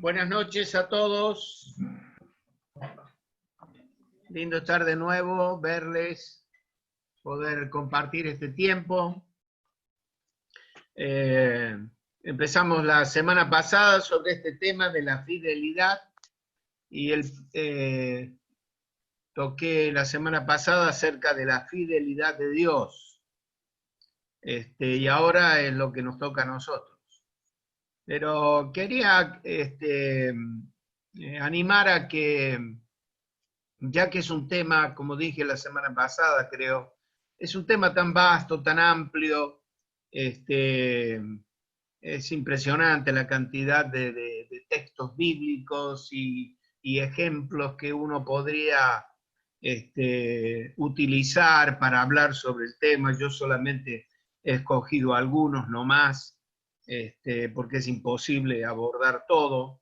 Buenas noches a todos. Lindo estar de nuevo, verles, poder compartir este tiempo. Empezamos la semana pasada sobre este tema de la fidelidad y toqué la semana pasada acerca de la fidelidad de Dios. Y ahora es lo que nos toca a nosotros. Pero quería animar a que, ya que es un tema, como dije la semana pasada, creo, es un tema tan vasto, tan amplio, es impresionante la cantidad de textos bíblicos y ejemplos que uno podría utilizar para hablar sobre el tema. Yo solamente he escogido algunos nomás, porque es imposible abordar todo.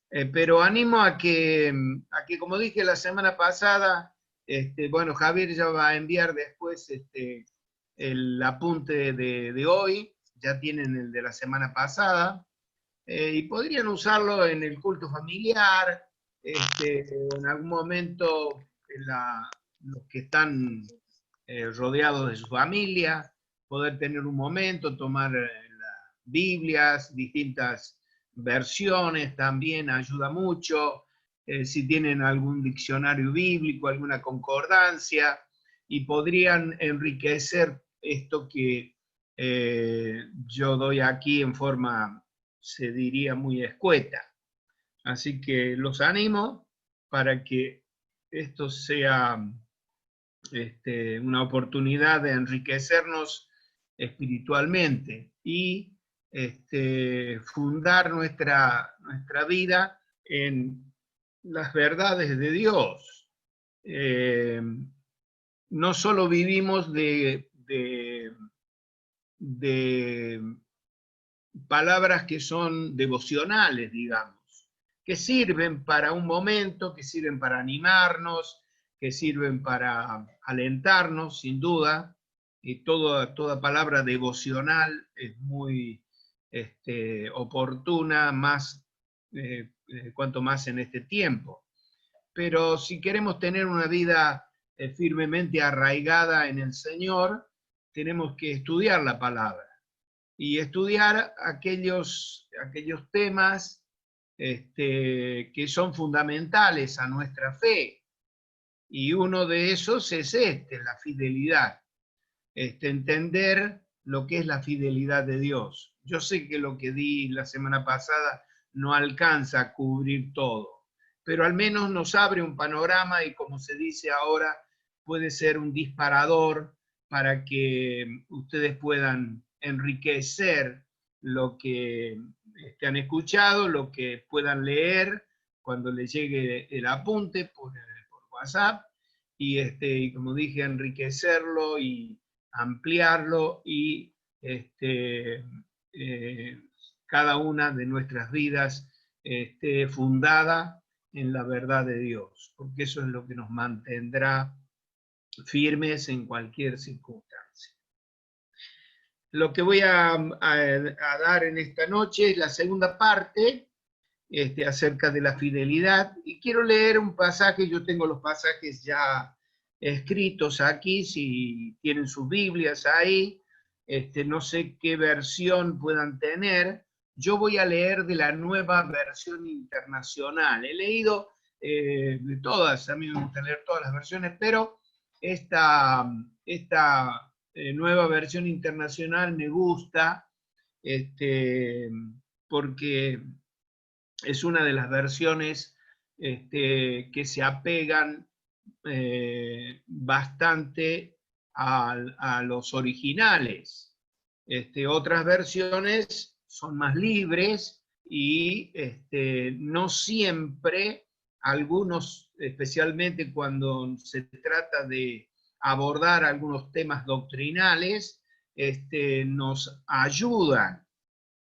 Pero animo a que, como dije la semana pasada, bueno, Javier ya va a enviar después el apunte de hoy, ya tienen el de la semana pasada, y podrían usarlo en el culto familiar, en algún momento los que están rodeados de su familia, poder tener un momento, tomar las Biblias, distintas versiones también ayuda mucho, si tienen algún diccionario bíblico, alguna concordancia, y podrían enriquecer esto que yo doy aquí en forma, se diría, muy escueta. Así que los animo para que esto sea una oportunidad de enriquecernos espiritualmente y fundar nuestra vida en las verdades de Dios. No solo vivimos de palabras que son devocionales, digamos, que sirven para un momento, que sirven para animarnos, que sirven para alentarnos, sin duda, y toda palabra devocional es muy oportuna, cuanto más en este tiempo. Pero si queremos tener una vida firmemente arraigada en el Señor, tenemos que estudiar la palabra y estudiar aquellos temas que son fundamentales a nuestra fe. Y uno de esos es la fidelidad. Entender lo que es la fidelidad de Dios. Yo sé que lo que di la semana pasada no alcanza a cubrir todo, pero al menos nos abre un panorama y, como se dice ahora, puede ser un disparador para que ustedes puedan enriquecer lo que han escuchado, lo que puedan leer cuando les llegue el apunte por WhatsApp, y como dije, enriquecerlo y ampliarlo y cada una de nuestras vidas esté fundada en la verdad de Dios, porque eso es lo que nos mantendrá firmes en cualquier circunstancia. Lo que voy a dar en esta noche es la segunda parte acerca de la fidelidad, y quiero leer un pasaje. Yo tengo los pasajes ya escritos aquí, si tienen sus Biblias ahí, no sé qué versión puedan tener. Yo voy a leer de la Nueva Versión Internacional. He leído de todas, a mí me gusta leer todas las versiones, pero esta Nueva Versión Internacional me gusta, porque es una de las versiones que se apegan bastante a los originales. Otras versiones son más libres y no siempre, algunos, especialmente cuando se trata de abordar algunos temas doctrinales, nos ayudan,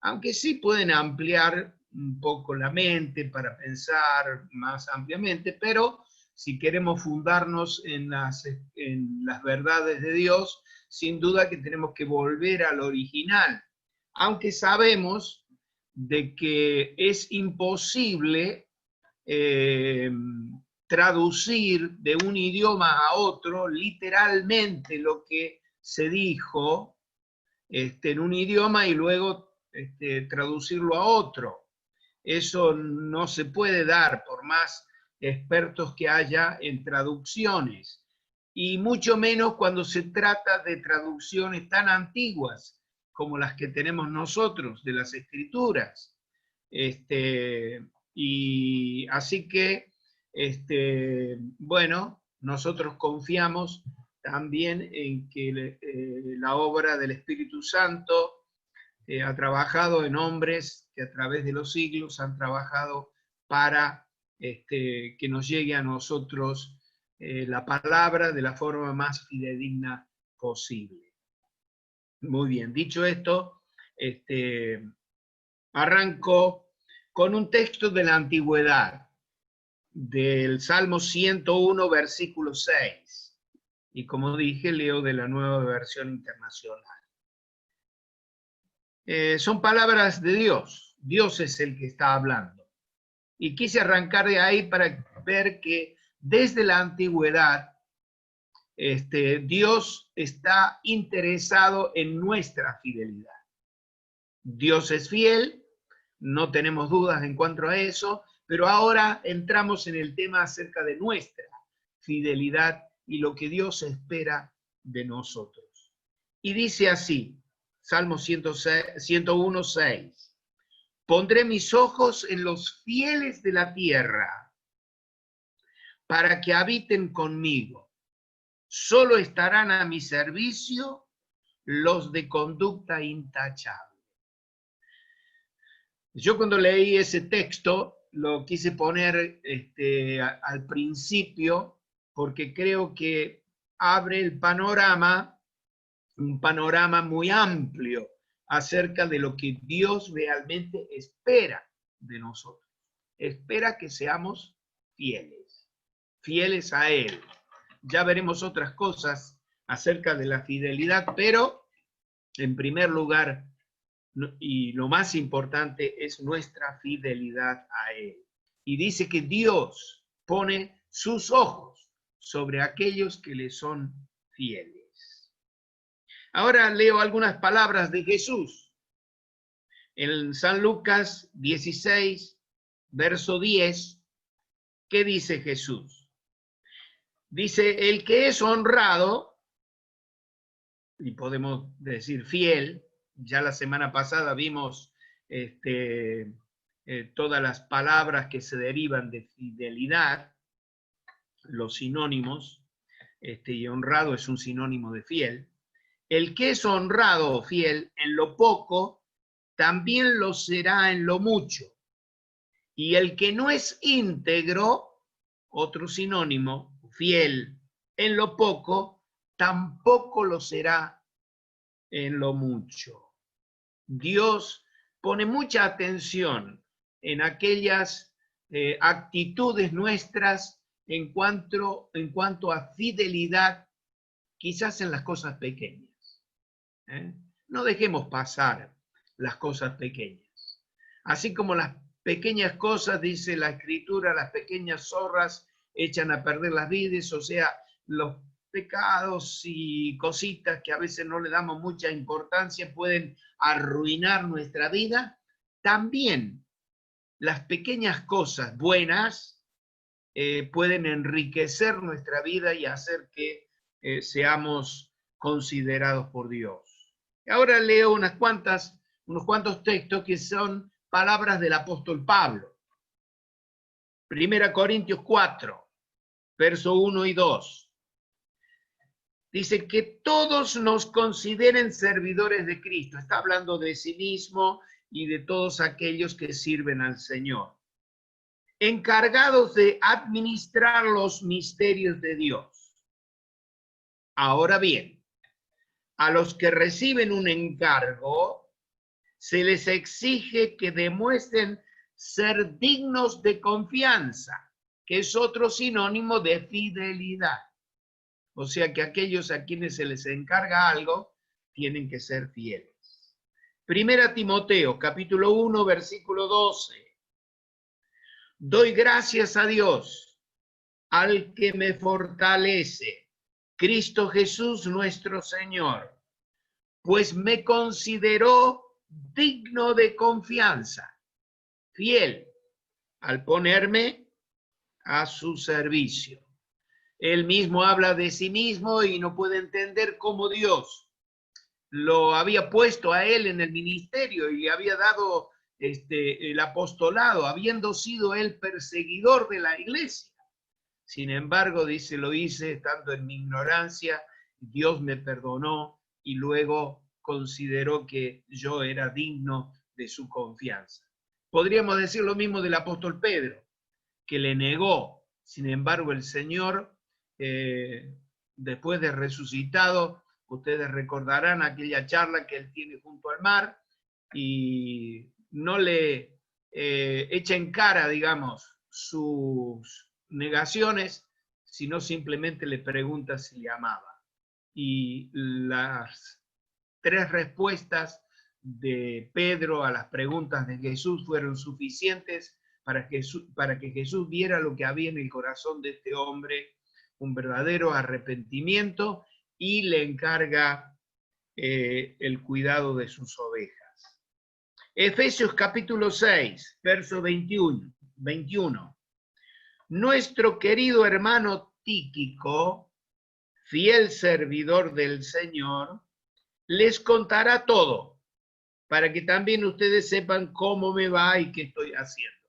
aunque sí pueden ampliar un poco la mente para pensar más ampliamente, pero si queremos fundarnos en las verdades de Dios, sin duda que tenemos que volver al original, aunque sabemos de que es imposible traducir de un idioma a otro literalmente lo que se dijo en un idioma y luego traducirlo a otro. Eso no se puede dar por más expertos que haya en traducciones, y mucho menos cuando se trata de traducciones tan antiguas como las que tenemos nosotros de las Escrituras. Y así que, bueno, nosotros confiamos también en que la obra del Espíritu Santo ha trabajado en hombres que a través de los siglos han trabajado para que nos llegue a nosotros la palabra de la forma más fidedigna posible. Muy bien, dicho esto, arranco con un texto de la antigüedad, del Salmo 101, versículo 6. Y como dije, leo de la Nueva Versión Internacional. Son palabras de Dios. Dios es el que está hablando. Y quise arrancar de ahí para ver que desde la antigüedad Dios está interesado en nuestra fidelidad. Dios es fiel, no tenemos dudas en cuanto a eso, pero ahora entramos en el tema acerca de nuestra fidelidad y lo que Dios espera de nosotros. Y dice así, Salmo 101, 6. Pondré mis ojos en los fieles de la tierra para que habiten conmigo. Solo estarán a mi servicio los de conducta intachable. Yo cuando leí ese texto lo quise poner al principio porque creo que abre el panorama, un panorama muy amplio acerca de lo que Dios realmente espera de nosotros. Espera que seamos fieles a Él. Ya veremos otras cosas acerca de la fidelidad, pero en primer lugar, y lo más importante, es nuestra fidelidad a Él. Y dice que Dios pone sus ojos sobre aquellos que le son fieles. Ahora leo algunas palabras de Jesús. En San Lucas 16, verso 10, ¿qué dice Jesús? Dice, el que es honrado, y podemos decir fiel, ya la semana pasada vimos todas las palabras que se derivan de fidelidad, los sinónimos, y honrado es un sinónimo de fiel. El que es honrado o fiel en lo poco, también lo será en lo mucho. Y el que no es íntegro, otro sinónimo, fiel en lo poco, tampoco lo será en lo mucho. Dios pone mucha atención en aquellas actitudes nuestras en cuanto a fidelidad, quizás en las cosas pequeñas. No dejemos pasar las cosas pequeñas. Así como las pequeñas cosas, dice la Escritura, las pequeñas zorras echan a perder las vides, o sea, los pecados y cositas que a veces no le damos mucha importancia pueden arruinar nuestra vida. También las pequeñas cosas buenas pueden enriquecer nuestra vida y hacer que seamos considerados por Dios. Ahora leo unos cuantos textos que son palabras del apóstol Pablo. 1 Corintios 4, verso 1 y 2. Dice que todos nos consideren servidores de Cristo. Está hablando de sí mismo y de todos aquellos que sirven al Señor, encargados de administrar los misterios de Dios. Ahora bien, a los que reciben un encargo, se les exige que demuestren ser dignos de confianza, que es otro sinónimo de fidelidad. O sea que aquellos a quienes se les encarga algo tienen que ser fieles. Primera Timoteo, capítulo 1, versículo 12. Doy gracias a Dios, al que me fortalece, Cristo Jesús nuestro Señor, pues me consideró digno de confianza, fiel, al ponerme a su servicio. Él mismo habla de sí mismo y no puede entender cómo Dios lo había puesto a él en el ministerio y le había dado el apostolado, habiendo sido él perseguidor de la iglesia. Sin embargo, dice, lo hice estando en mi ignorancia, Dios me perdonó y luego consideró que yo era digno de su confianza. Podríamos decir lo mismo del apóstol Pedro, que le negó. Sin embargo, el Señor, después de resucitado, ustedes recordarán aquella charla que él tiene junto al mar y no le echa en cara, digamos, sus negaciones, sino simplemente le pregunta si le amaba. Y las 3 respuestas de Pedro a las preguntas de Jesús fueron suficientes para que Jesús viera lo que había en el corazón de este hombre, un verdadero arrepentimiento, y le encarga el cuidado de sus ovejas. Efesios capítulo 6, verso 21. Nuestro querido hermano Tíquico, fiel servidor del Señor, les contará todo, para que también ustedes sepan cómo me va y qué estoy haciendo.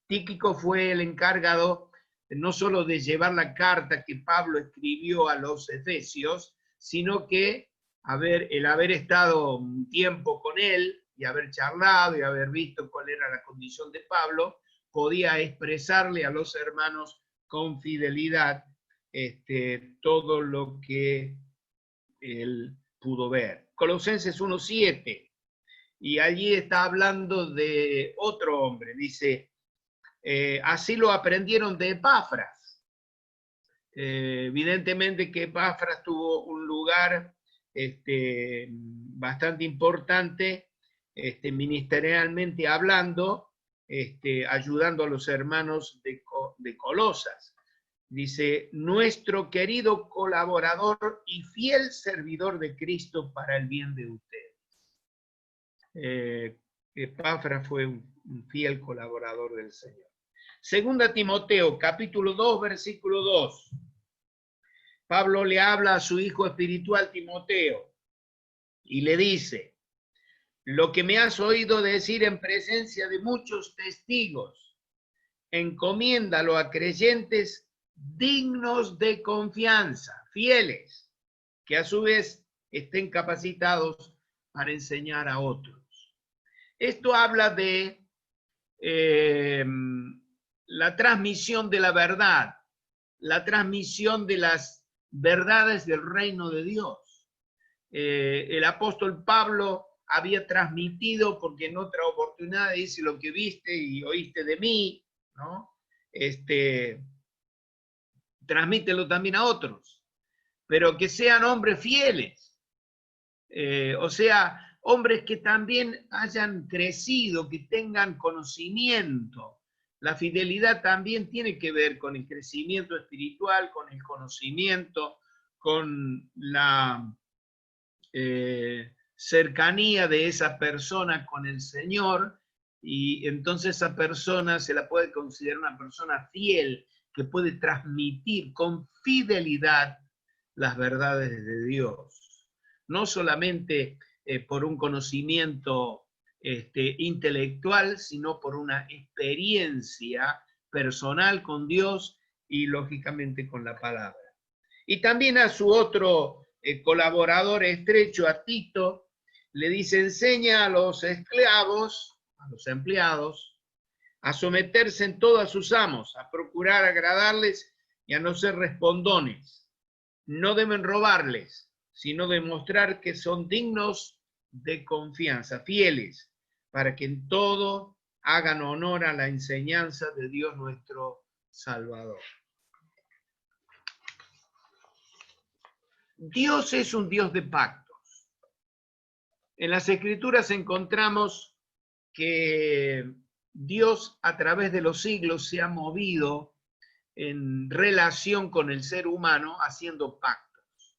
Tíquico fue el encargado no solo de llevar la carta que Pablo escribió a los efesios, sino que el haber estado un tiempo con él y haber charlado y haber visto cuál era la condición de Pablo, podía expresarle a los hermanos con fidelidad todo lo que él pudo ver. Colosenses 1:7, y allí está hablando de otro hombre, dice, así lo aprendieron de Epafras. Evidentemente que Epafras tuvo un lugar bastante importante, ministerialmente hablando, ayudando a los hermanos de Colosas. Dice, nuestro querido colaborador y fiel servidor de Cristo para el bien de ustedes. Epafras fue un fiel colaborador del Señor. Segunda Timoteo, capítulo 2, versículo 2. Pablo le habla a su hijo espiritual Timoteo y le dice, lo que me has oído decir en presencia de muchos testigos, encomiéndalo a creyentes dignos de confianza, fieles, que a su vez estén capacitados para enseñar a otros. Esto habla de la transmisión de la verdad, la transmisión de las verdades del reino de Dios. El apóstol Pablo había transmitido, porque en otra oportunidad dice lo que viste y oíste de mí, ¿no? Transmítelo también a otros, pero que sean hombres fieles, o sea, hombres que también hayan crecido, que tengan conocimiento. La fidelidad también tiene que ver con el crecimiento espiritual, con el conocimiento, con la cercanía de esa persona con el Señor, y entonces esa persona se la puede considerar una persona fiel, que puede transmitir con fidelidad las verdades de Dios. No solamente por un conocimiento intelectual, sino por una experiencia personal con Dios y lógicamente con la palabra. Y también a su otro colaborador estrecho, a Tito, le dice, enseña a los esclavos, a los empleados, a someterse en todo a sus amos, a procurar agradarles y a no ser respondones. No deben robarles, sino demostrar que son dignos de confianza, fieles, para que en todo hagan honor a la enseñanza de Dios nuestro Salvador. Dios es un Dios de pactos. En las Escrituras encontramos que Dios a través de los siglos se ha movido en relación con el ser humano haciendo pactos.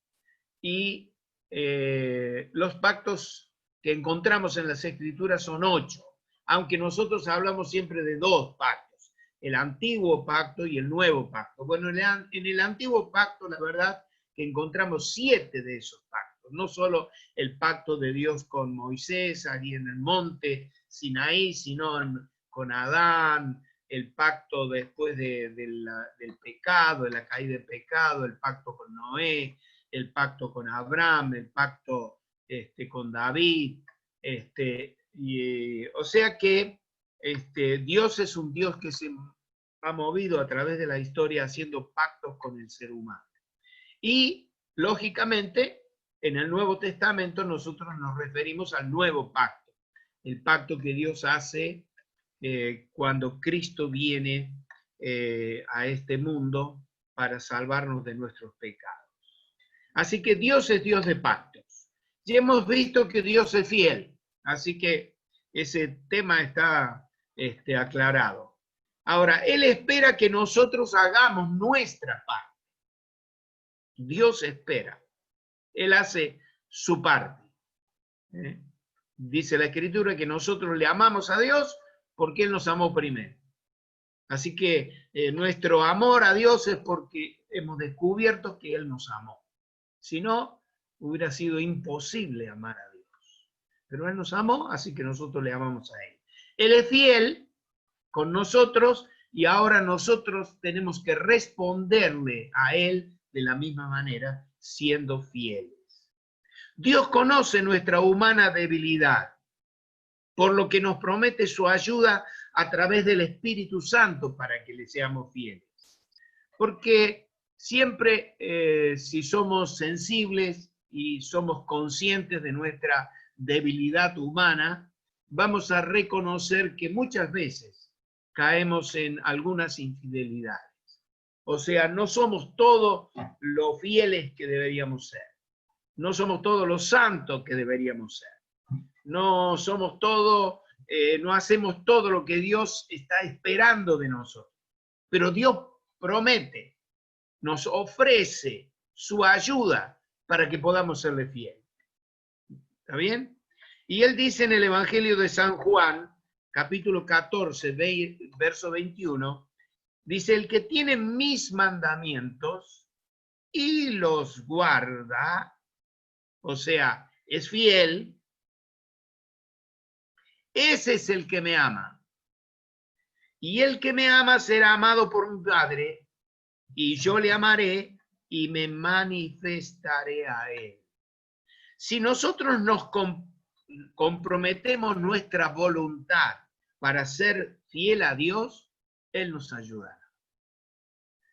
Y los pactos que encontramos en las Escrituras son 8, aunque nosotros hablamos siempre de 2 pactos, el antiguo pacto y el nuevo pacto. Bueno, en el antiguo pacto, la verdad, que encontramos 7 de esos pactos, no solo el pacto de Dios con Moisés, allí en el monte Sinaí, sino con Adán, el pacto después del pecado, de la caída del pecado, el pacto con Noé, el pacto con Abraham, el pacto con David, o sea que Dios es un Dios que se ha movido a través de la historia haciendo pactos con el ser humano. Y, lógicamente, en el Nuevo Testamento nosotros nos referimos al nuevo pacto, el pacto que Dios hace cuando Cristo viene a este mundo para salvarnos de nuestros pecados. Así que Dios es Dios de pactos. Y hemos visto que Dios es fiel. Así que ese tema está aclarado. Ahora, Él espera que nosotros hagamos nuestra parte. Dios espera. Él hace su parte. Dice la Escritura que nosotros le amamos a Dios porque Él nos amó primero. Así que nuestro amor a Dios es porque hemos descubierto que Él nos amó. Si no, hubiera sido imposible amar a Dios. Pero Él nos amó, así que nosotros le amamos a Él. Él es fiel con nosotros y ahora nosotros tenemos que responderle a Él de la misma manera, siendo fieles. Dios conoce nuestra humana debilidad, por lo que nos promete su ayuda a través del Espíritu Santo para que le seamos fieles. Porque siempre si somos sensibles y somos conscientes de nuestra debilidad humana, vamos a reconocer que muchas veces caemos en algunas infidelidades. O sea, no somos todos los fieles que deberíamos ser. No somos todos los santos que deberíamos ser. No somos todos, no hacemos todo lo que Dios está esperando de nosotros. Pero Dios promete, nos ofrece su ayuda para que podamos serle fieles. ¿Está bien? Y Él dice en el Evangelio de San Juan, capítulo 14, verso 21, dice, el que tiene mis mandamientos y los guarda, o sea, es fiel, ese es el que me ama. Y el que me ama será amado por mi Padre, y yo le amaré y me manifestaré a él. Si nosotros nos comprometemos nuestra voluntad para ser fiel a Dios, Él nos ayudará.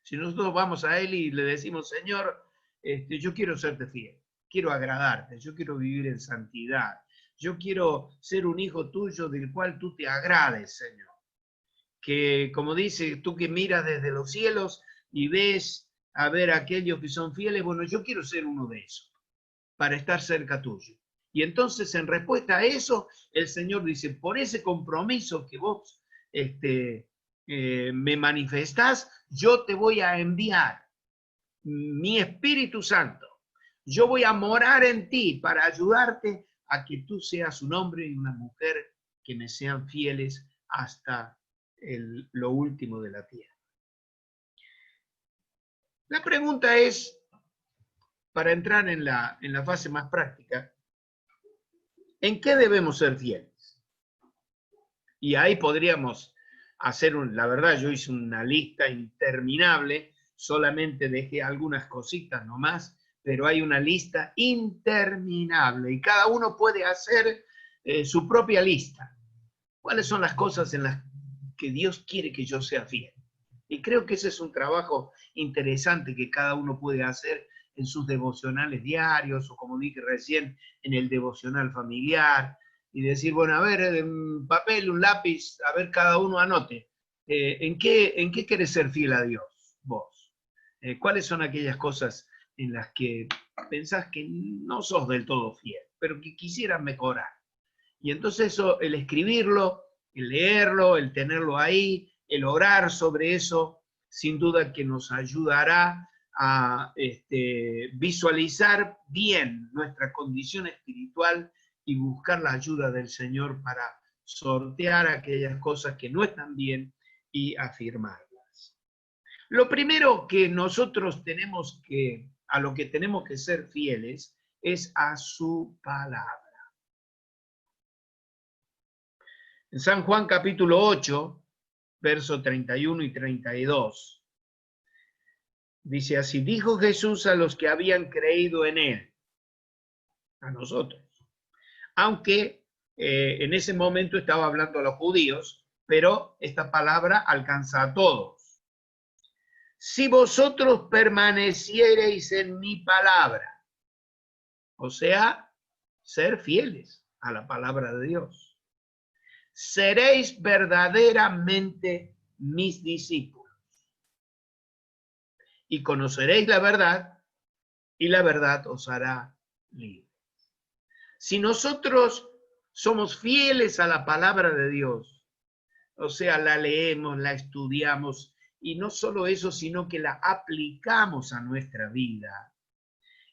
Si nosotros vamos a Él y le decimos, Señor, yo quiero serte fiel, quiero agradarte, yo quiero vivir en santidad, yo quiero ser un hijo tuyo del cual tú te agrades, Señor. Que, como dice, tú que miras desde los cielos y ves a ver a aquellos que son fieles, bueno, yo quiero ser uno de esos, para estar cerca tuyo. Y entonces, en respuesta a eso, el Señor dice, por ese compromiso que vos me manifestás, yo te voy a enviar mi Espíritu Santo. Yo voy a morar en ti para ayudarte a que tú seas un hombre y una mujer que me sean fieles hasta lo último de la tierra. La pregunta es, para entrar en la fase más práctica, ¿en qué debemos ser fieles? Y ahí podríamos hacer, la verdad, yo hice una lista interminable, solamente dejé algunas cositas nomás, pero hay una lista interminable y cada uno puede hacer su propia lista. ¿Cuáles son las cosas en las que Dios quiere que yo sea fiel? Y creo que ese es un trabajo interesante que cada uno puede hacer en sus devocionales diarios, o como dije recién, en el devocional familiar, y decir, bueno, a ver, un papel, un lápiz, a ver, cada uno anote. ¿En qué querés ser fiel a Dios, vos? ¿Cuáles son aquellas cosas en las que pensás que no sos del todo fiel, pero que quisieras mejorar. Y entonces eso, el escribirlo, el leerlo, el tenerlo ahí, el orar sobre eso, sin duda que nos ayudará a visualizar bien nuestra condición espiritual y buscar la ayuda del Señor para sortear aquellas cosas que no están bien y afirmarlas. Lo primero que nosotros tenemos que, a lo que tenemos que ser fieles, es a su palabra. En San Juan capítulo 8, versos 31 y 32, dice así: dijo Jesús a los que habían creído en él, a nosotros, aunque en ese momento estaba hablando a los judíos, pero esta palabra alcanza a todos. Si vosotros permaneciereis en mi palabra, o sea, ser fieles a la palabra de Dios, seréis verdaderamente mis discípulos y conoceréis la verdad, y la verdad os hará libres. Si nosotros somos fieles a la palabra de Dios, o sea, la leemos, la estudiamos, y no solo eso, sino que la aplicamos a nuestra vida,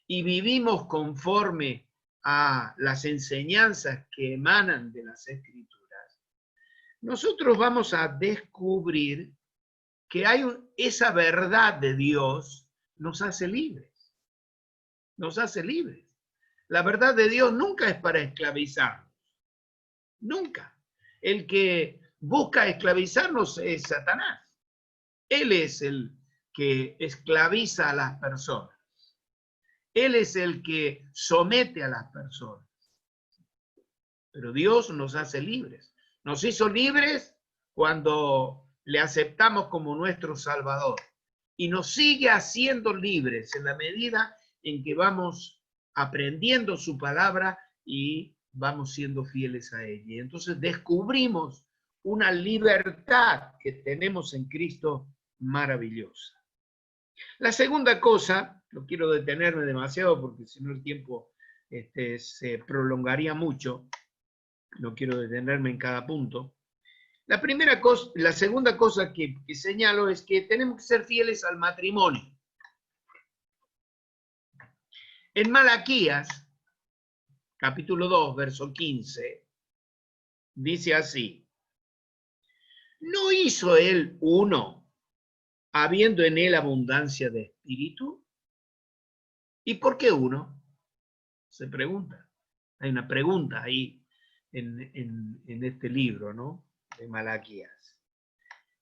y vivimos conforme a las enseñanzas que emanan de las Escrituras, nosotros vamos a descubrir que esa verdad de Dios nos hace libres. Nos hace libres. La verdad de Dios nunca es para esclavizarnos. Nunca. El que busca esclavizarnos es Satanás. Él es el que esclaviza a las personas. Él es el que somete a las personas. Pero Dios nos hace libres. Nos hizo libres cuando le aceptamos como nuestro Salvador. Y nos sigue haciendo libres en la medida en que vamos aprendiendo su palabra y vamos siendo fieles a ella. Y entonces descubrimos una libertad que tenemos en Cristo maravillosa. La segunda cosa, no quiero detenerme demasiado porque si no el tiempo se prolongaría mucho, no quiero detenerme en cada punto. La segunda cosa que señalo es que tenemos que ser fieles al matrimonio. En Malaquías, capítulo 2, verso 15, dice así: ¿no hizo él uno, habiendo en él abundancia de espíritu? ¿Y por qué uno? Se pregunta. Hay una pregunta ahí en este libro, ¿no? De Malaquías.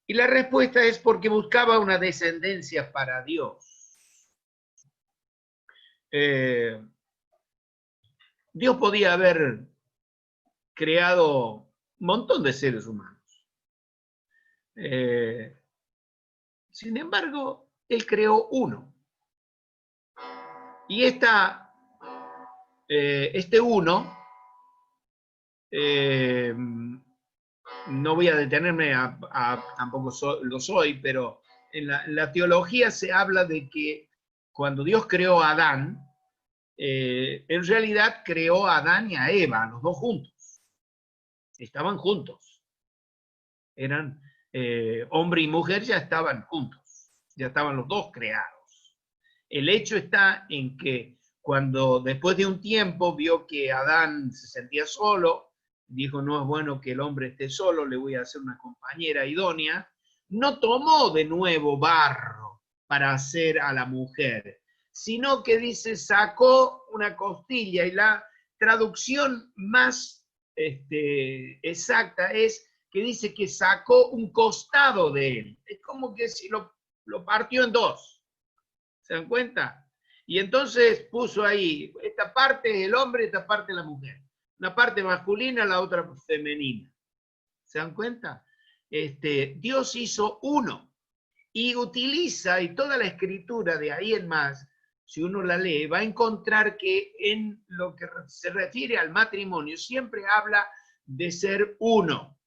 Y la respuesta es porque buscaba una descendencia para Dios. Dios podía haber creado un montón de seres humanos. Sin embargo, Él creó uno. Y este uno, no voy a detenerme, tampoco lo soy, pero en la teología se habla de que cuando Dios creó a Adán, en realidad creó a Adán y a Eva, los dos juntos. Estaban juntos. Eran hombre y mujer, ya estaban juntos. Ya estaban los dos creados. El hecho está en que cuando después de un tiempo vio que Adán se sentía solo, dijo: no es bueno que el hombre esté solo, le voy a hacer una compañera idónea. No tomó de nuevo barro para hacer a la mujer, sino que dice, sacó una costilla, y la traducción más exacta es que dice que sacó un costado de él. Es como que si lo partió en dos. ¿Se dan cuenta? Y entonces puso ahí, esta parte es el hombre, esta parte es la mujer. Una parte masculina, la otra femenina. ¿Se dan cuenta? Dios hizo uno y utiliza, y toda la escritura de ahí en más, si uno la lee, va a encontrar que en lo que se refiere al matrimonio siempre habla de ser uno.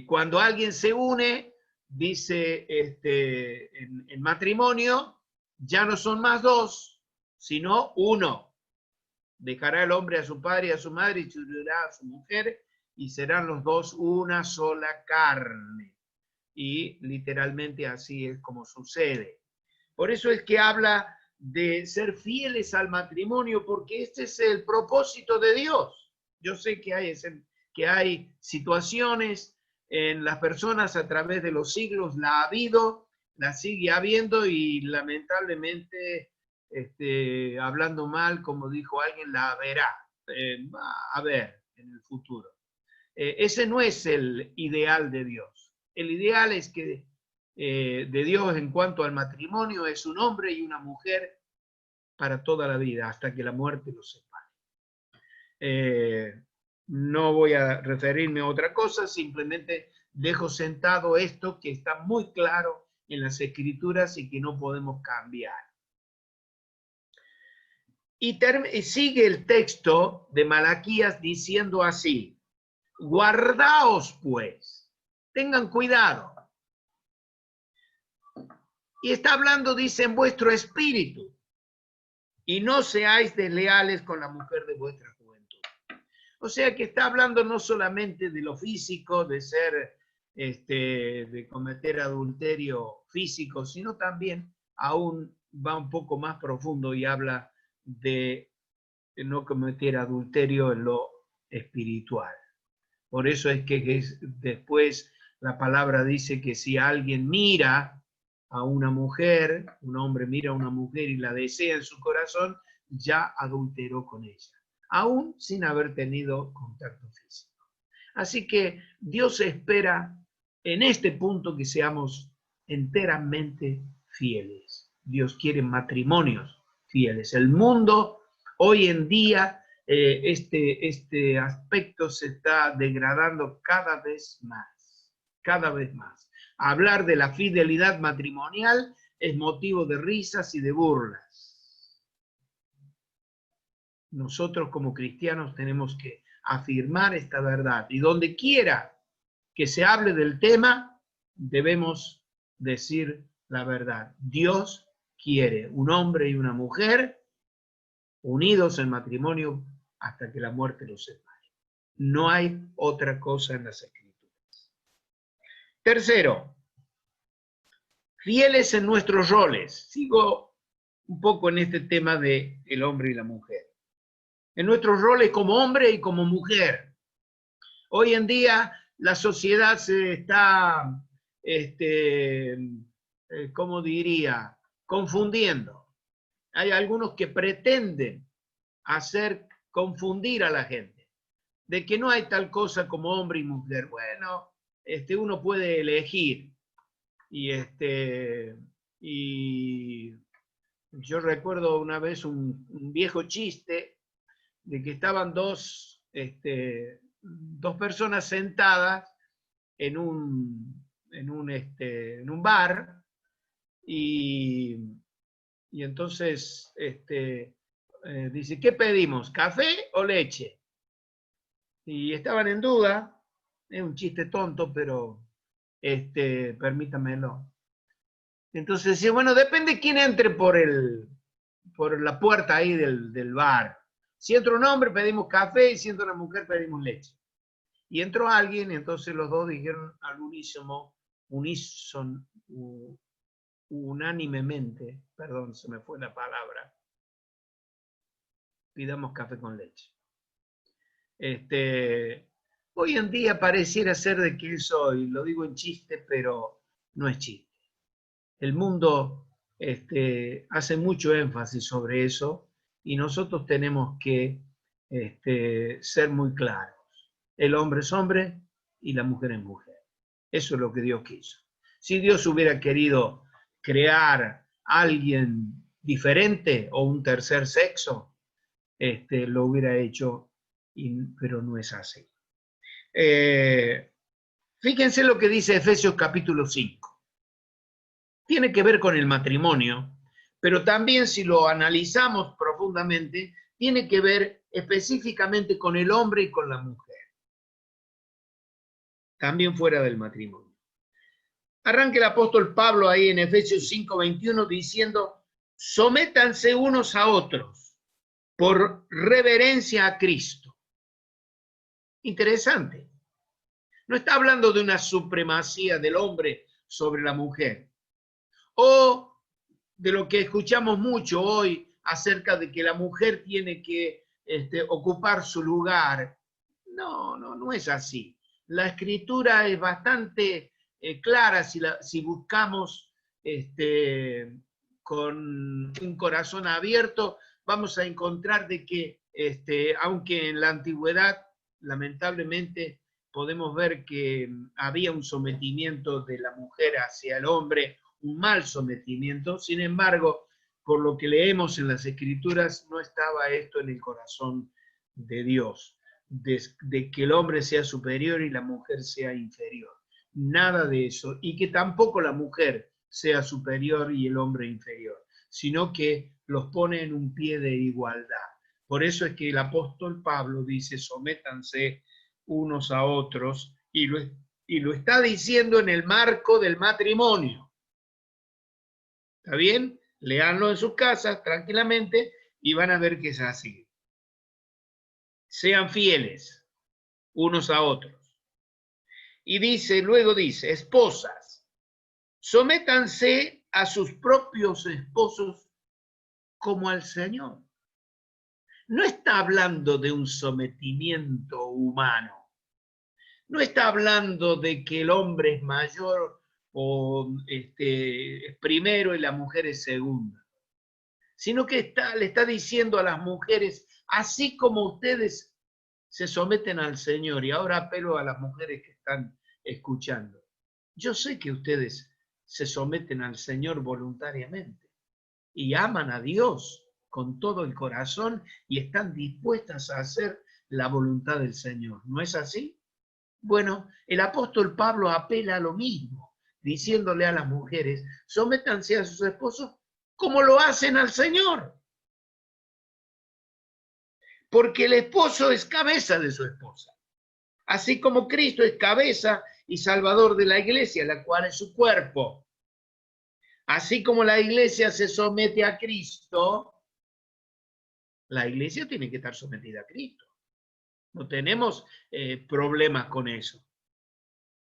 Cuando alguien se une, dice en matrimonio, ya no son más dos, sino uno. Dejará el hombre a su padre y a su madre y se unirá a su mujer y serán los dos una sola carne. Y literalmente así es como sucede. Por eso es que habla de ser fieles al matrimonio, porque este es el propósito de Dios. Yo sé que hay situaciones en las personas a través de los siglos, la ha habido, la sigue habiendo y lamentablemente, hablando mal, como dijo alguien, la verá. Va a ver en el futuro. Ese no es el ideal de Dios. El ideal es que de Dios en cuanto al matrimonio es un hombre y una mujer para toda la vida, hasta que la muerte los separe. No voy a referirme a otra cosa, simplemente dejo sentado esto que está muy claro en las Escrituras y que no podemos cambiar. Y sigue el texto de Malaquías diciendo así: guardaos pues, tengan cuidado. Y está hablando, dice, en vuestro espíritu, y no seáis desleales con la mujer de vuestra juventud. O sea que está hablando no solamente de lo físico, de ser, de cometer adulterio físico, sino también aún va un poco más profundo y habla de no cometer adulterio en lo espiritual. Por eso es que después la palabra dice que si alguien mira a una mujer, un hombre mira a una mujer y la desea en su corazón, ya adulteró con ella, aún sin haber tenido contacto físico. Así que Dios espera en este punto que seamos enteramente fieles. Dios quiere matrimonios fieles. El mundo hoy en día, este aspecto se está degradando cada vez más, cada vez más. Hablar de la fidelidad matrimonial es motivo de risas y de burlas. Nosotros como cristianos tenemos que afirmar esta verdad y donde quiera que se hable del tema, debemos decir la verdad. Dios quiere un hombre y una mujer unidos en matrimonio hasta que la muerte los separe. No hay otra cosa en las Escrituras. Tercero, fieles en nuestros roles. Sigo un poco en este tema de el hombre y la mujer. En nuestros roles como hombre y como mujer. Hoy en día la sociedad se está, ¿cómo diría?, confundiendo. Hay algunos que pretenden hacer confundir a la gente, de que no hay tal cosa como hombre y mujer. Bueno, uno puede elegir. Y yo recuerdo una vez un viejo chiste de que estaban dos personas sentadas en un bar y entonces dice, ¿qué pedimos? ¿Café o leche? Y estaban en duda. Es un chiste tonto, pero permítamelo. Entonces decía, bueno, depende quién entre por la puerta ahí del bar. Si entra un hombre pedimos café y si entra una mujer pedimos leche. Y entró alguien y entonces los dos dijeron al unánimemente, perdón, se me fue la palabra, pidamos café con leche. Hoy en día pareciera ser de que eso, y lo digo en chiste, pero no es chiste. El mundo hace mucho énfasis sobre eso y nosotros tenemos que ser muy claros. El hombre es hombre y la mujer es mujer. Eso es lo que Dios quiso. Si Dios hubiera querido crear a alguien diferente o un tercer sexo, lo hubiera hecho, pero no es así. Fíjense lo que dice Efesios capítulo 5. Tiene que ver con el matrimonio, pero también si lo analizamos profundamente, tiene que ver específicamente con el hombre y con la mujer. También fuera del matrimonio. Arranca el apóstol Pablo ahí en Efesios 5:21 diciendo, sométanse unos a otros por reverencia a Cristo. Interesante. No está hablando de una supremacía del hombre sobre la mujer. O de lo que escuchamos mucho hoy acerca de que la mujer tiene que ocupar su lugar. No es así. La escritura es bastante clara si buscamos con un corazón abierto, vamos a encontrar de que, aunque en la antigüedad, lamentablemente, podemos ver que había un sometimiento de la mujer hacia el hombre, un mal sometimiento, sin embargo, por lo que leemos en las Escrituras, no estaba esto en el corazón de Dios, de que el hombre sea superior y la mujer sea inferior. Nada de eso, y que tampoco la mujer sea superior y el hombre inferior, sino que los pone en un pie de igualdad. Por eso es que el apóstol Pablo dice, sométanse unos a otros, y lo está diciendo en el marco del matrimonio. ¿Está bien? Leanlo en sus casas tranquilamente y van a ver que es así. Sean fieles unos a otros. Y luego dice, esposas, sométanse a sus propios esposos como al Señor. No está hablando de un sometimiento humano. No está hablando de que el hombre es mayor o es primero y la mujer es segunda, sino que le está diciendo a las mujeres, así como ustedes se someten al Señor, y ahora apelo a las mujeres que están escuchando, yo sé que ustedes se someten al Señor voluntariamente y aman a Dios con todo el corazón y están dispuestas a hacer la voluntad del Señor, ¿no es así? Bueno, el apóstol Pablo apela a lo mismo, diciéndole a las mujeres, sométanse a sus esposos como lo hacen al Señor. Porque el esposo es cabeza de su esposa, así como Cristo es cabeza y salvador de la iglesia, la cual es su cuerpo. Así como la iglesia se somete a Cristo, la iglesia tiene que estar sometida a Cristo. No tenemos problemas con eso.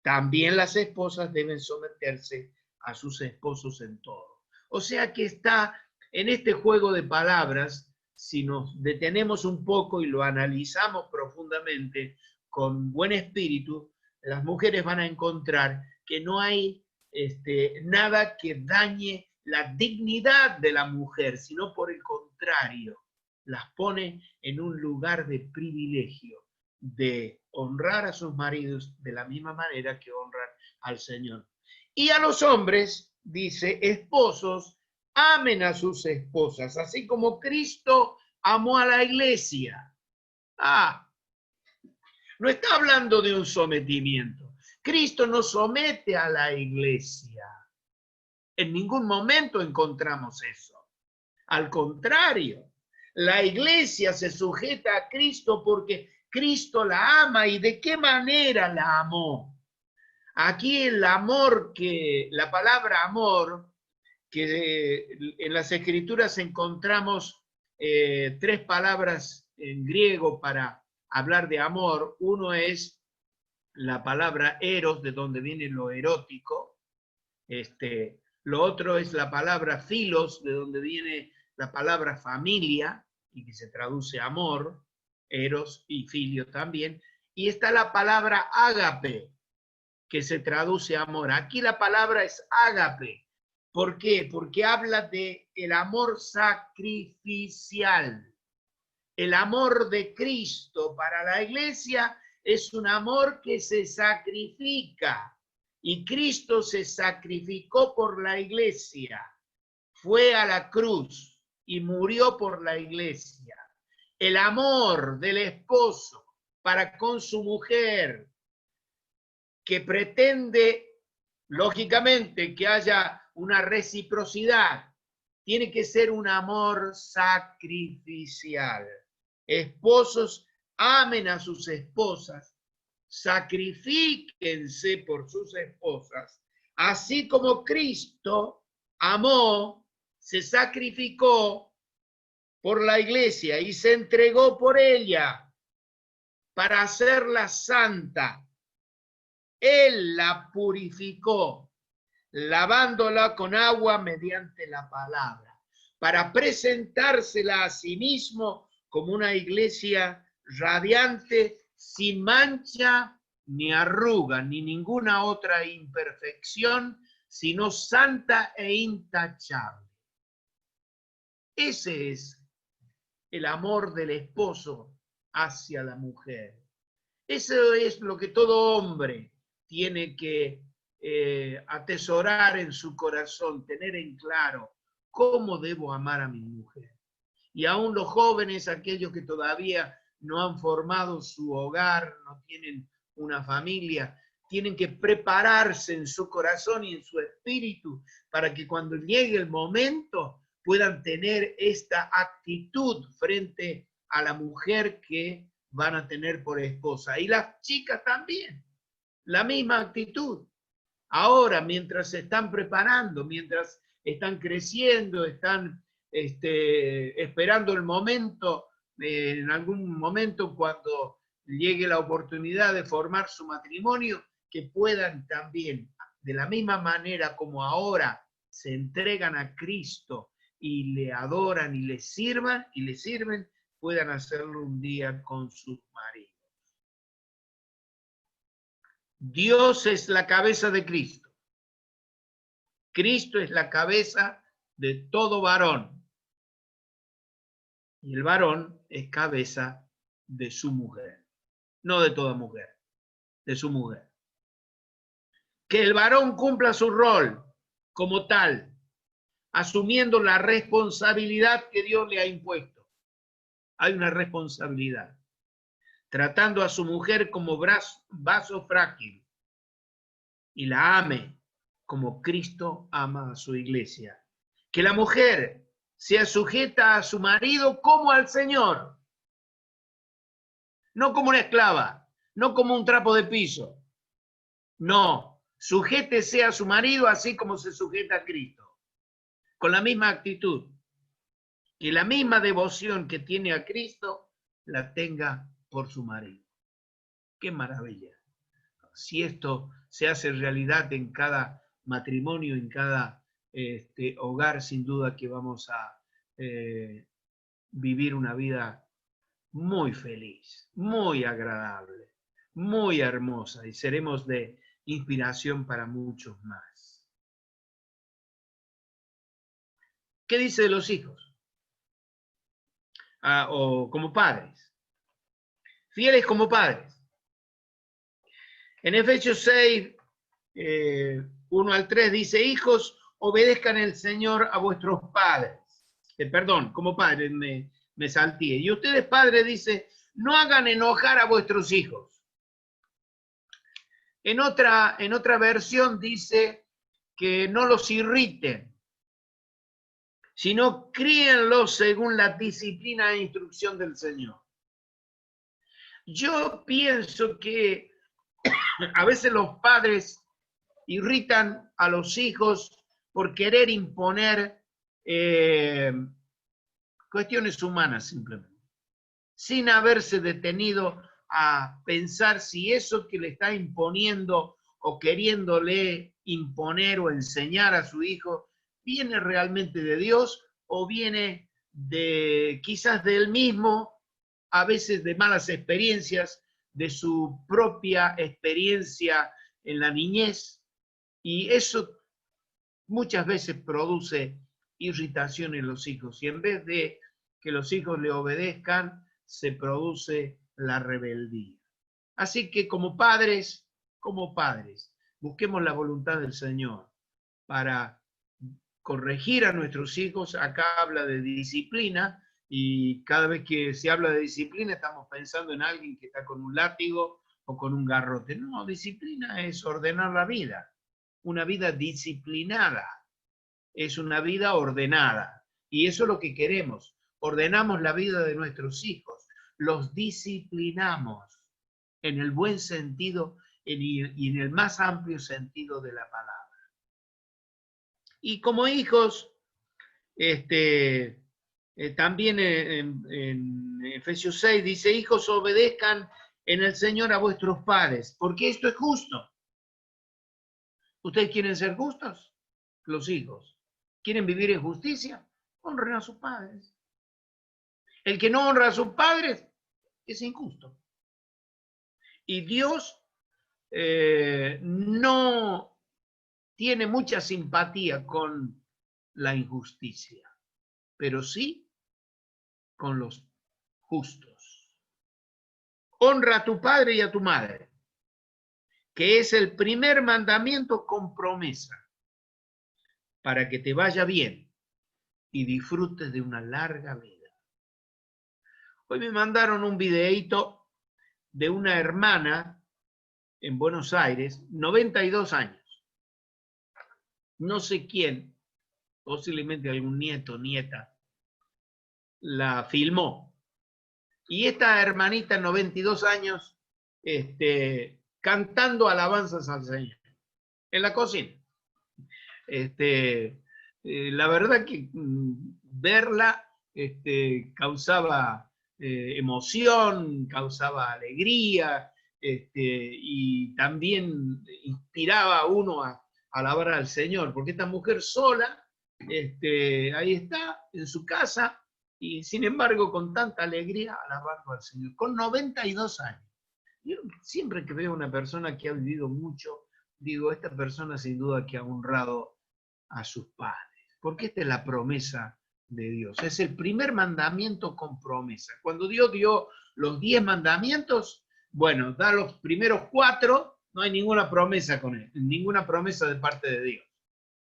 También las esposas deben someterse a sus esposos en todo. O sea que está en este juego de palabras, si nos detenemos un poco y lo analizamos profundamente con buen espíritu, las mujeres van a encontrar que no hay nada que dañe la dignidad de la mujer, sino por el contrario, las pone en un lugar de privilegio, de honrar a sus maridos de la misma manera que honran al Señor. Y a los hombres, dice, esposos, amen a sus esposas, así como Cristo amó a la iglesia. No está hablando de un sometimiento. Cristo no somete a la iglesia. En ningún momento encontramos eso. Al contrario, la iglesia se sujeta a Cristo porque Cristo la ama. ¿Y de qué manera la amó? Aquí el amor, la palabra amor, que en las Escrituras encontramos tres palabras en griego para hablar de amor. Uno es la palabra eros, de donde viene lo erótico. Lo otro es la palabra filos, de donde viene la palabra familia, y que se traduce amor, eros y filio también. Y está la palabra ágape, que se traduce amor. Aquí la palabra es ágape. ¿Por qué? Porque habla de el amor sacrificial. El amor de Cristo para la iglesia es un amor que se sacrifica. Y Cristo se sacrificó por la iglesia. Fue a la cruz y murió por la iglesia. El amor del esposo para con su mujer, que pretende, lógicamente, que haya una reciprocidad, tiene que ser un amor sacrificial. Esposos, amen a sus esposas, sacrifíquense por sus esposas, Así como Cristo amó, se sacrificó por la iglesia y se entregó por ella para hacerla santa. Él la purificó, lavándola con agua mediante la palabra, para presentársela a sí mismo como una iglesia radiante, sin mancha ni arruga, ni ninguna otra imperfección, sino santa e intachable. Ese es el amor del esposo hacia la mujer. Eso es lo que todo hombre tiene que atesorar en su corazón, tener en claro cómo debo amar a mi mujer. Y aún los jóvenes, aquellos que todavía no han formado su hogar, no tienen una familia, tienen que prepararse en su corazón y en su espíritu para que cuando llegue el momento puedan tener esta actitud frente a la mujer que van a tener por esposa. Y las chicas también, la misma actitud. Ahora, mientras se están preparando, mientras están creciendo, están esperando el momento, en algún momento cuando llegue la oportunidad de formar su matrimonio, que puedan también, de la misma manera como ahora se entregan a Cristo y le adoran y le sirven, puedan hacerlo un día con sus maridos. Dios es la cabeza de Cristo. Cristo es la cabeza de todo varón. Y el varón es cabeza de su mujer. No de toda mujer, de su mujer. Que el varón cumpla su rol como tal, asumiendo la responsabilidad que Dios le ha impuesto. Hay una responsabilidad. Tratando a su mujer como vaso frágil y la ame como Cristo ama a su iglesia. Que la mujer sea sujeta a su marido como al Señor. No como una esclava, no como un trapo de piso. No, sujétese a su marido así como se sujeta a Cristo. Con la misma actitud. Que la misma devoción que tiene a Cristo la tenga por su marido. ¡Qué maravilla! Si esto se hace realidad en cada matrimonio, en cada hogar, sin duda que vamos a vivir una vida muy feliz, muy agradable, muy hermosa y seremos de inspiración para muchos más. ¿Qué dice de los hijos? O como padres. Fieles como padres. En Efesios 6, 1 al 3 dice, hijos, obedezcan el Señor a vuestros padres. Perdón, como padres me salté. Y ustedes, padres, dice, no hagan enojar a vuestros hijos. En otra versión dice que no los irriten, sino críenlos según la disciplina e instrucción del Señor. Yo pienso que a veces los padres irritan a los hijos por querer imponer cuestiones humanas simplemente, sin haberse detenido a pensar si eso que le está imponiendo o queriéndole imponer o enseñar a su hijo viene realmente de Dios o viene quizás de él mismo, a veces de malas experiencias, de su propia experiencia en la niñez, y eso muchas veces produce irritación en los hijos, y en vez de que los hijos le obedezcan, se produce la rebeldía. Así que como padres, busquemos la voluntad del Señor para corregir a nuestros hijos. Acá habla de disciplina, y cada vez que se habla de disciplina estamos pensando en alguien que está con un látigo o con un garrote. No, disciplina es ordenar la vida. Una vida disciplinada es una vida ordenada. Y eso es lo que queremos. Ordenamos la vida de nuestros hijos. Los disciplinamos en el buen sentido y en el más amplio sentido de la palabra. Y como hijos, también en Efesios 6 dice, hijos, obedezcan en el Señor a vuestros padres, porque esto es justo. ¿Ustedes quieren ser justos? Los hijos. ¿Quieren vivir en justicia? Honren a sus padres. El que no honra a sus padres es injusto. Y Dios no tiene mucha simpatía con la injusticia, pero sí con los justos. Honra a tu padre y a tu madre, que es el primer mandamiento con promesa, para que te vaya bien y disfrutes de una larga vida. Hoy me mandaron un videíto de una hermana en Buenos Aires, 92 años. No sé quién, posiblemente algún nieto, nieta, la filmó. Y esta hermanita, 92 años, cantando alabanzas al Señor en la cocina. La verdad que verla causaba emoción, causaba alegría, y también inspiraba a uno a alabar al Señor, porque esta mujer sola, ahí está, en su casa, y sin embargo con tanta alegría alabando al Señor, con 92 años. Yo siempre que veo a una persona que ha vivido mucho, digo, esta persona sin duda que ha honrado a sus padres, porque esta es la promesa de Dios. Es el primer mandamiento con promesa. Cuando Dios dio los 10 mandamientos, bueno, da los primeros 4, no hay ninguna promesa con él, ninguna promesa de parte de Dios.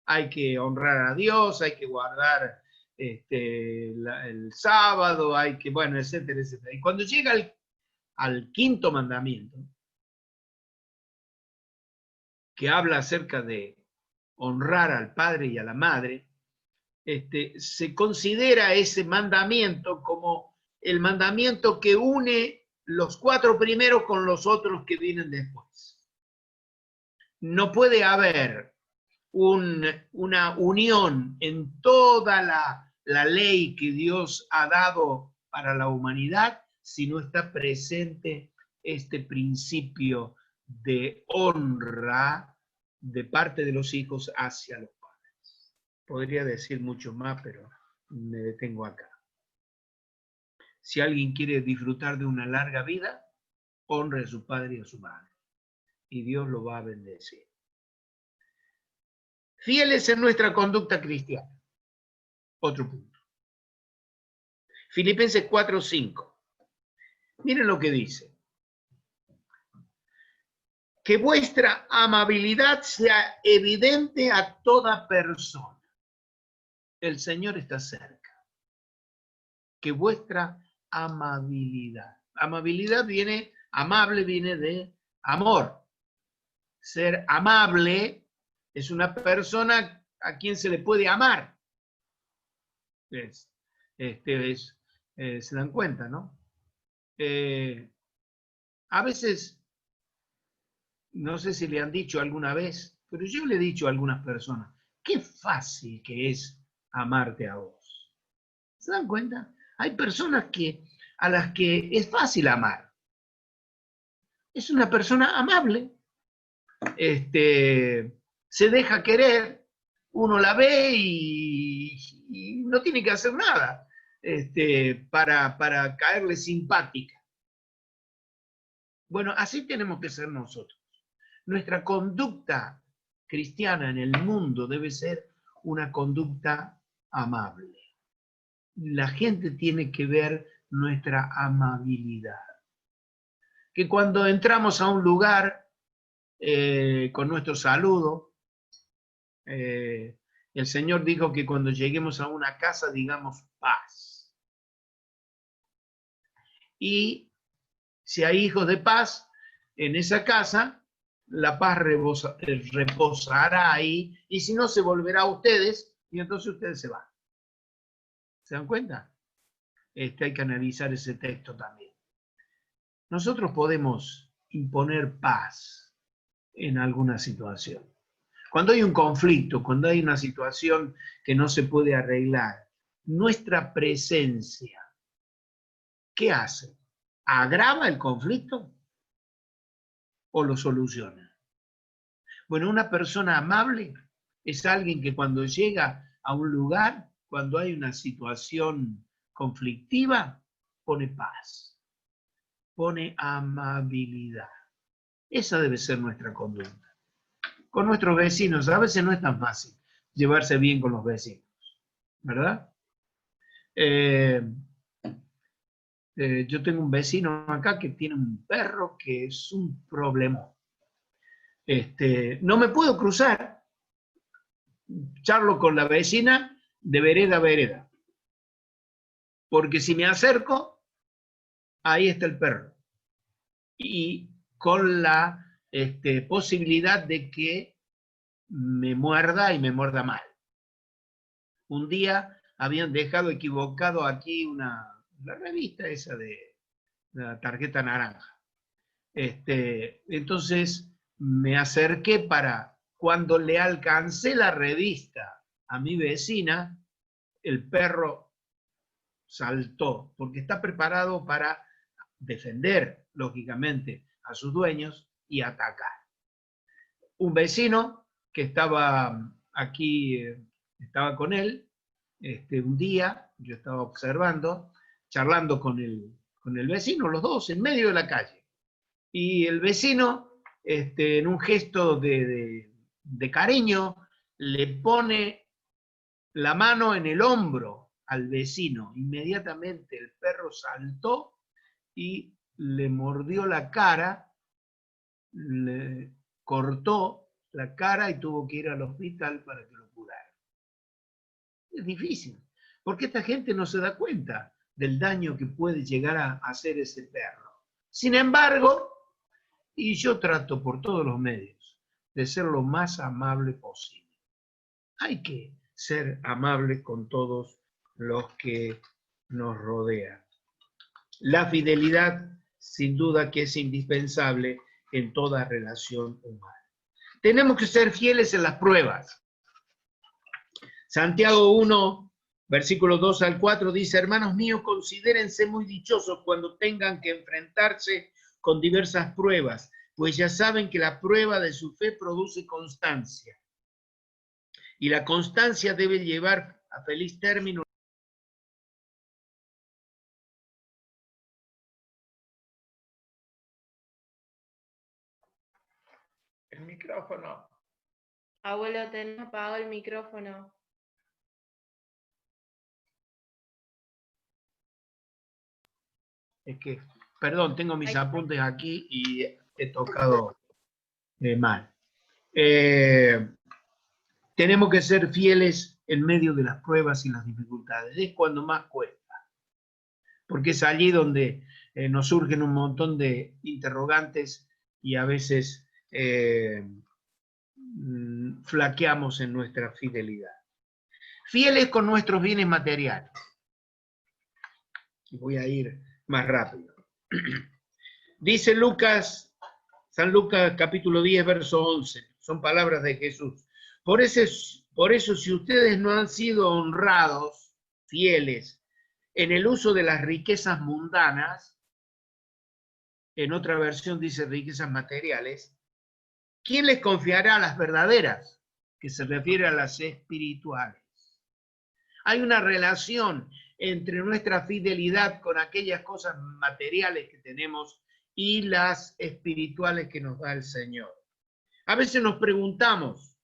Hay que honrar a Dios, hay que guardar el sábado, hay que, bueno, etcétera, etcétera. Y cuando llega al quinto mandamiento, que habla acerca de honrar al padre y a la madre, se considera ese mandamiento como el mandamiento que une los 4 primeros con los otros que vienen después. No puede haber una unión en toda la ley que Dios ha dado para la humanidad si no está presente este principio de honra de parte de los hijos hacia los padres. Podría decir mucho más, pero me detengo acá. Si alguien quiere disfrutar de una larga vida, honre a su padre y a su madre, y Dios lo va a bendecir. Fieles en nuestra conducta cristiana. Otro punto. Filipenses 4:5. Miren lo que dice. Que vuestra amabilidad sea evidente a toda persona. El Señor está cerca. Que vuestra amabilidad. Amabilidad viene, amable viene de amor. Ser amable es una persona a quien se le puede amar. Se dan cuenta, ¿no? A veces, no sé si le han dicho alguna vez, pero yo le he dicho a algunas personas, qué fácil que es amarte a vos. ¿Se dan cuenta? Hay personas a las que es fácil amar. Es una persona amable, se deja querer, uno la ve y no tiene que hacer nada para caerle simpática. Bueno, así tenemos que ser nosotros. Nuestra conducta cristiana en el mundo debe ser una conducta amable. La gente tiene que ver nuestra amabilidad. Que cuando entramos a un lugar con nuestro saludo, el Señor dijo que cuando lleguemos a una casa digamos paz. Y si hay hijos de paz en esa casa, la paz reposará ahí, y si no, se volverá a ustedes, y entonces ustedes se van. ¿Se dan cuenta? Hay que analizar ese texto también. Nosotros podemos imponer paz en alguna situación. Cuando hay un conflicto, cuando hay una situación que no se puede arreglar, nuestra presencia, ¿qué hace? ¿Agrava el conflicto o lo soluciona? Bueno, una persona amable es alguien que cuando llega a un lugar, cuando hay una situación conflictiva, pone paz, pone amabilidad. Esa debe ser nuestra conducta. Con nuestros vecinos, a veces no es tan fácil llevarse bien con los vecinos, ¿verdad? Yo tengo un vecino acá que tiene un perro que es un problema. No me puedo cruzar, charlo con la vecina de vereda a vereda, porque si me acerco, ahí está el perro. Y con la posibilidad de que me muerda y me muerda mal. Un día habían dejado equivocado aquí la revista esa de la tarjeta naranja. Entonces me acerqué para, cuando le alcancé la revista a mi vecina, el perro saltó, porque está preparado para defender, lógicamente, a sus dueños y atacar. Un vecino que estaba aquí, estaba con él, un día, yo estaba observando, charlando con el vecino, los dos, en medio de la calle. Y el vecino, en un gesto de cariño, le pone la mano en el hombro al vecino. Inmediatamente el perro saltó y le mordió la cara, le cortó la cara y tuvo que ir al hospital para que lo curara. Es difícil, porque esta gente no se da cuenta del daño que puede llegar a hacer ese perro. Sin embargo, y yo trato por todos los medios de ser lo más amable posible. Hay que ser amable con todos los que nos rodean. La fidelidad, sin duda, que es indispensable en toda relación humana. Tenemos que ser fieles en las pruebas. Santiago 1, versículos 2 al 4 dice: hermanos míos, considérense muy dichosos cuando tengan que enfrentarse con diversas pruebas, pues ya saben que la prueba de su fe produce constancia. Y la constancia debe llevar a feliz término. El micrófono. Abuelo, tenés apagado el micrófono. Es que, perdón, tengo mis apuntes aquí y he tocado mal. Tenemos que ser fieles en medio de las pruebas y las dificultades. Es cuando más cuesta. Porque es allí donde nos surgen un montón de interrogantes y a veces flaqueamos en nuestra fidelidad. Fieles con nuestros bienes materiales. Voy a ir más rápido. Dice San Lucas capítulo 10, verso 11. Son palabras de Jesús. Por eso, si ustedes no han sido honrados, fieles, en el uso de las riquezas mundanas, en otra versión dice riquezas materiales, ¿quién les confiará las verdaderas? Que se refiere a las espirituales. Hay una relación entre nuestra fidelidad con aquellas cosas materiales que tenemos y las espirituales que nos da el Señor. A veces nos preguntamos,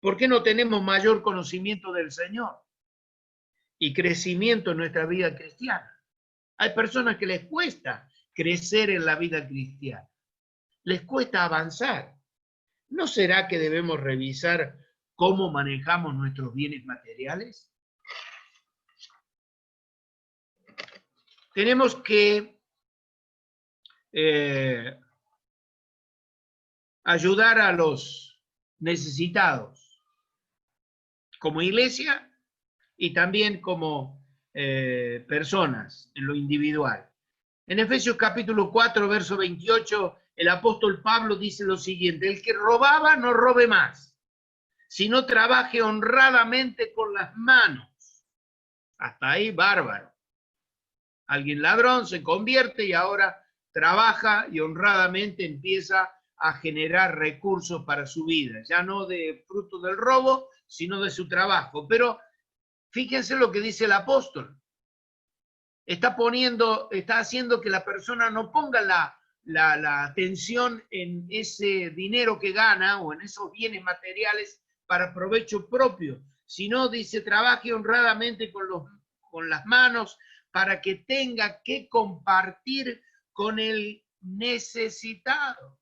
¿por qué no tenemos mayor conocimiento del Señor y crecimiento en nuestra vida cristiana? Hay personas que les cuesta crecer en la vida cristiana, les cuesta avanzar. ¿No será que debemos revisar cómo manejamos nuestros bienes materiales? Tenemos que ayudar a los necesitados como iglesia y también como personas en lo individual. En Efesios capítulo 4, verso 28, el apóstol Pablo dice lo siguiente: el que robaba no robe más, sino trabaje honradamente con las manos. Hasta ahí, bárbaro. Alguien ladrón se convierte y ahora trabaja y honradamente empieza a generar recursos para su vida, ya no de fruto del robo, sino de su trabajo. Pero fíjense lo que dice el apóstol. Está haciendo que la persona no ponga la atención en ese dinero que gana o en esos bienes materiales para provecho propio, sino dice, trabaje honradamente con las manos para que tenga que compartir con el necesitado.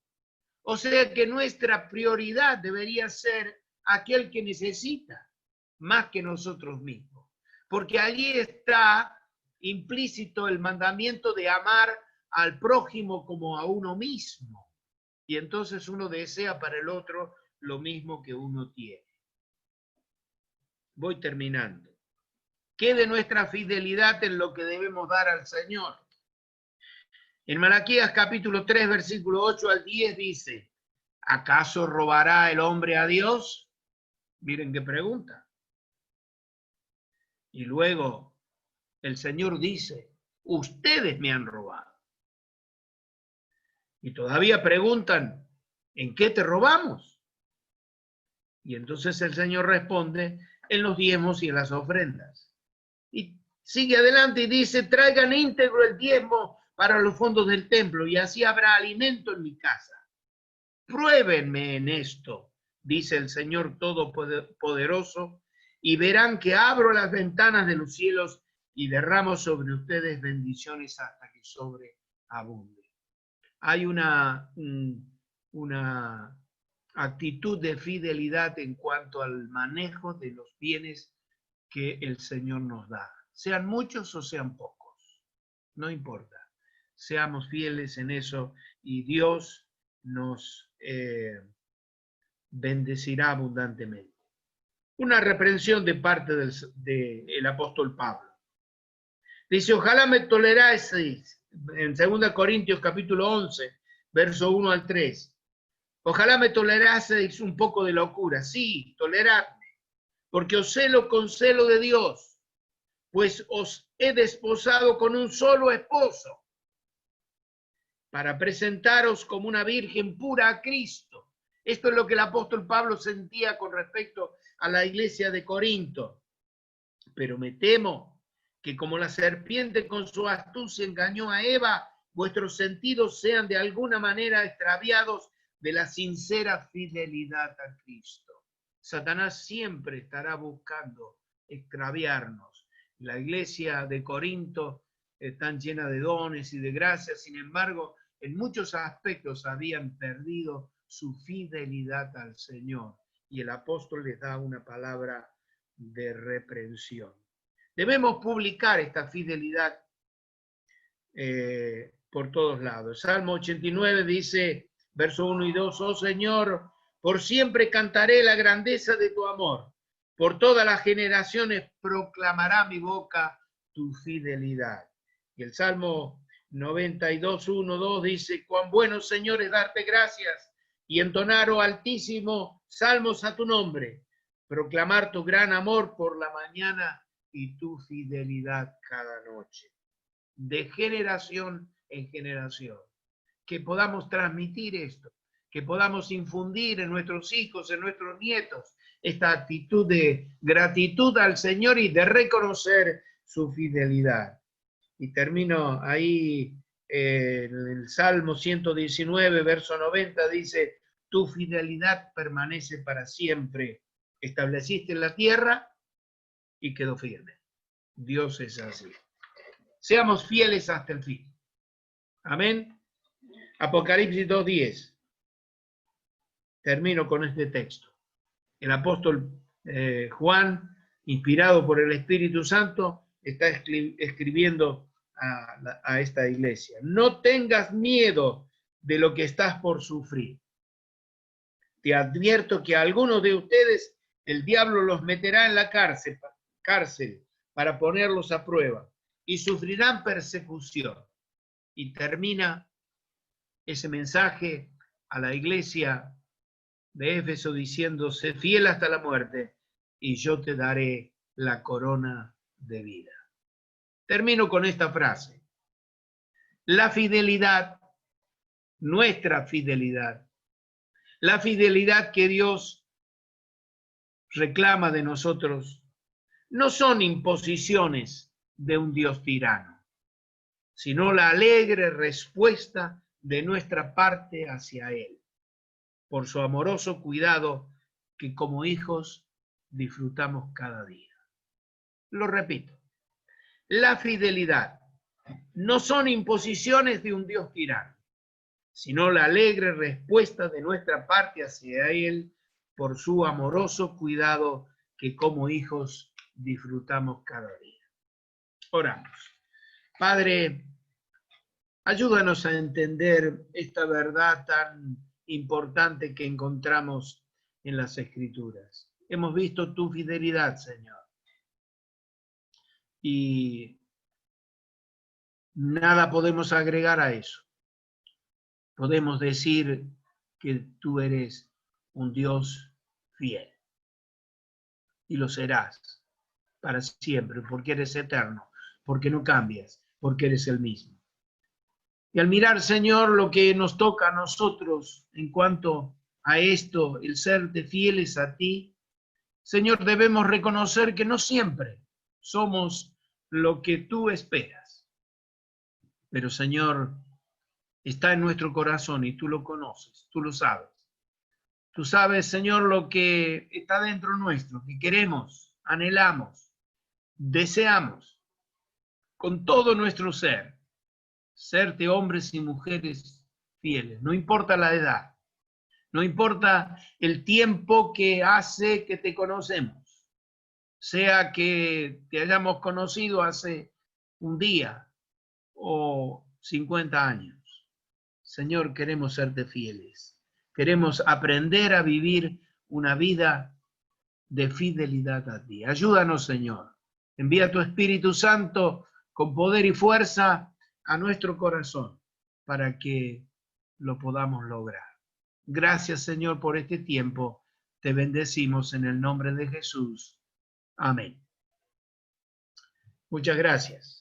O sea que nuestra prioridad debería ser aquel que necesita, más que nosotros mismos. Porque allí está implícito el mandamiento de amar al prójimo como a uno mismo. Y entonces uno desea para el otro lo mismo que uno tiene. Voy terminando. ¿Qué de nuestra fidelidad en lo que debemos dar al Señor? En Malaquías capítulo 3, versículo 8 al 10 dice, ¿acaso robará el hombre a Dios? Miren qué pregunta. Y luego el Señor dice, ustedes me han robado. Y todavía preguntan, ¿en qué te robamos? Y entonces el Señor responde, en los diezmos y en las ofrendas. Y sigue adelante y dice, traigan íntegro el diezmo para los fondos del templo y así habrá alimento en mi casa. Pruébenme en esto, dice el Señor Todopoderoso, y verán que abro las ventanas de los cielos y derramo sobre ustedes bendiciones hasta que sobreabunde. Hay una actitud de fidelidad en cuanto al manejo de los bienes que el Señor nos da. Sean muchos o sean pocos, no importa. Seamos fieles en eso y Dios nos bendecirá abundantemente. Una reprensión de parte del apóstol Pablo. Dice, ojalá me toleraseis, en 2 Corintios capítulo 11, verso 1 al 3. Ojalá me toleraseis un poco de locura. Sí, toleradme, porque os celo con celo de Dios, pues os he desposado con un solo esposo, para presentaros como una virgen pura a Cristo. Esto es lo que el apóstol Pablo sentía con respecto a la iglesia de Corinto. Pero me temo que como la serpiente con su astucia engañó a Eva, vuestros sentidos sean de alguna manera extraviados de la sincera fidelidad a Cristo. Satanás siempre estará buscando extraviarnos. La iglesia de Corinto está llena de dones y de gracias, sin embargo, en muchos aspectos habían perdido su fidelidad al Señor. Y el apóstol les da una palabra de reprensión. Debemos publicar esta fidelidad por todos lados. Salmo 89 dice, verso 1 y 2, oh Señor, por siempre cantaré la grandeza de tu amor. Por todas las generaciones proclamará mi boca tu fidelidad. Y el Salmo 92, 1, 2 dice, cuán bueno, Señor, es darte gracias y entonar, oh Altísimo, salmos a tu nombre. Proclamar tu gran amor por la mañana y tu fidelidad cada noche. De generación en generación. Que podamos transmitir esto, que podamos infundir en nuestros hijos, en nuestros nietos, esta actitud de gratitud al Señor y de reconocer su fidelidad. Y termino ahí en el Salmo 119, verso 90, dice, tu fidelidad permanece para siempre. Estableciste en la tierra y quedó firme. Dios es así. Seamos fieles hasta el fin. Amén. Apocalipsis 2:10. Termino con este texto. El apóstol Juan, inspirado por el Espíritu Santo, está escribiendo a esta iglesia. No tengas miedo de lo que estás por sufrir. Te advierto que a algunos de ustedes el diablo los meterá en la cárcel para ponerlos a prueba y sufrirán persecución. Y termina ese mensaje a la iglesia de Éfeso diciendo, sé fiel hasta la muerte y yo te daré la corona de vida. Termino con esta frase. La fidelidad, nuestra fidelidad, la fidelidad que Dios reclama de nosotros, no son imposiciones de un Dios tirano, sino la alegre respuesta de nuestra parte hacia Él, por su amoroso cuidado que como hijos disfrutamos cada día. Lo repito, la fidelidad no son imposiciones de un Dios tirano, sino la alegre respuesta de nuestra parte hacia Él por su amoroso cuidado que como hijos disfrutamos cada día. Oramos. Padre, ayúdanos a entender esta verdad tan importante que encontramos en las Escrituras. Hemos visto tu fidelidad, Señor. Y nada podemos agregar a eso. Podemos decir que tú eres un Dios fiel. Y lo serás para siempre, porque eres eterno, porque no cambias, porque eres el mismo. Y al mirar, Señor, lo que nos toca a nosotros en cuanto a esto, el serte fieles a ti, Señor, debemos reconocer que no siempre somos lo que tú esperas. Pero, Señor, está en nuestro corazón y tú lo conoces, tú lo sabes. Tú sabes, Señor, lo que está dentro nuestro, que queremos, anhelamos, deseamos con todo nuestro ser, serte hombres y mujeres fieles. No importa la edad, no importa el tiempo que hace que te conocemos, sea que te hayamos conocido hace un día o 50 años. Señor, queremos serte fieles. Queremos aprender a vivir una vida de fidelidad a ti. Ayúdanos, Señor. Envía tu Espíritu Santo con poder y fuerza a nuestro corazón para que lo podamos lograr. Gracias, Señor, por este tiempo. Te bendecimos en el nombre de Jesús. Amén. Muchas gracias.